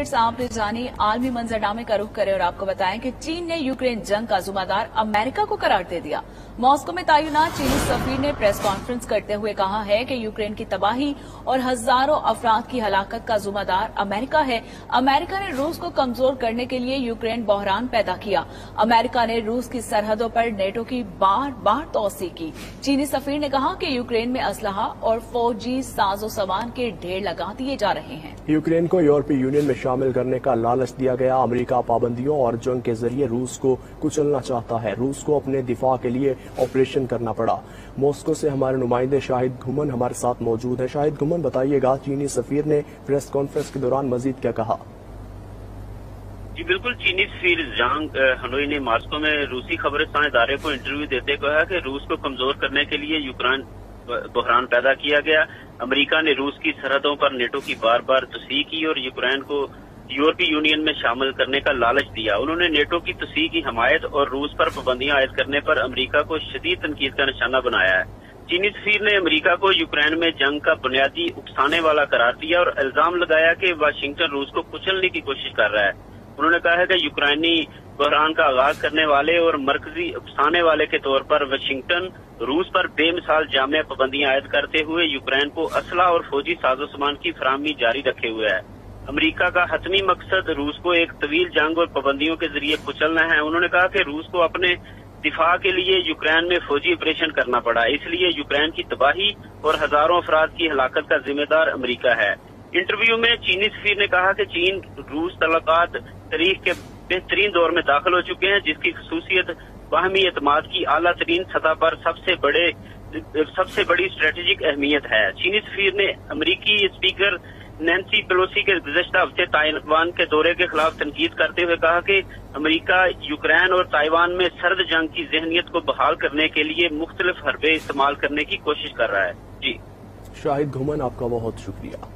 Updates आपने जानी। आलमी मंजरनामे का रुख करें और आपको बताएं कि चीन ने यूक्रेन जंग का जिम्मेदार अमेरिका को करार दे दिया। मॉस्को में तैनात चीनी सफीर ने प्रेस कॉन्फ्रेंस करते हुए कहा है कि यूक्रेन की तबाही और हजारों अफराद की हलाकत का जिम्मेदार अमेरिका है। अमेरिका ने रूस को कमजोर करने के लिए यूक्रेन बहरान पैदा किया। अमेरिका ने रूस की सरहदों पर नेटो की बार बार तोसी की। चीनी सफीर ने कहा कि यूक्रेन में असलहा और फौजी साजो सामान के ढेर लगा दिए जा रहे हैं। यूक्रेन को यूरोपीय यूनियन में शामिल करने का लालच दिया गया। अमेरिका पाबंदियों और जंग के जरिए रूस को कुचलना चाहता है। रूस को अपने दिफा के लिए ऑपरेशन करना पड़ा। मॉस्को से हमारे नुमाइंदे शाहिद घुमन हमारे साथ मौजूद है। शाहिद घुमन, बताइएगा, चीनी सफीर ने प्रेस कॉन्फ्रेंस के दौरान मजीद क्या कहा? जी बिल्कुल, चीनी सफीर जांग हनोई ने मॉस्को में रूसी खबरस्तान इदारे को इंटरव्यू देते कहा कि रूस को कमजोर करने के लिए यूक्रेन बहरान पैदा किया गया। अमेरिका ने रूस की सरहदों पर नेटो की बार बार तस्दीक की और यूक्रेन को यूरोपीय यूनियन में शामिल करने का लालच दिया। उन्होंने नेटो की तस्दीक की हमायत और रूस पर पाबंदियां आयद करने पर अमेरिका को शदीद तनकीद का निशाना बनाया है। चीनी सफीर ने अमेरिका को यूक्रेन में जंग का बुनियादी उकसाने वाला करार दिया और इल्जाम लगाया कि वाशिंगटन रूस को कुचलने की कोशिश कर रहा है। उन्होंने कहा है कि यूक्रेनी बहरान का आगाज करने वाले और मरकजी उकसाने वाले के तौर पर वाशिंगटन रूस पर बेमिसाल जामिया पाबंदियां आयद करते हुए यूक्रेन को असला और फौजी साजो सामान की फराहमी जारी रखे हुए है। अमेरिका का हतमी मकसद रूस को एक तवील जंग और पाबंदियों के जरिए कुचलना है। उन्होंने कहा कि रूस को अपने दिफा के लिए यूक्रेन में फौजी ऑपरेशन करना पड़ा, इसलिए यूक्रेन की तबाही और हजारों अफराद की हलाकत का जिम्मेदार अमेरिका है। इंटरव्यू में चीनी सफीर ने कहा कि चीन रूस तल्लुकात तारीख के बेहतरीन दौर में दाखिल हो चुके हैं, जिसकी खसूसियत बाहमी एतमाद की आला तरीन सतह पर सबसे बड़ी स्ट्रेटेजिक अहमियत है। चीनी सफीर ने अमरीकी स्पीकर नैन्सी पेलोसी के गुज़श्ता हफ्ते ताइवान के दौरे के खिलाफ तनकीद करते हुए कहा कि अमेरिका यूक्रेन और ताइवान में सर्द जंग की जहनीत को बहाल करने के लिए मुख्तलिफ हरबे इस्तेमाल करने की कोशिश कर रहा है। जी शाहिद घुमन, आपका बहुत शुक्रिया।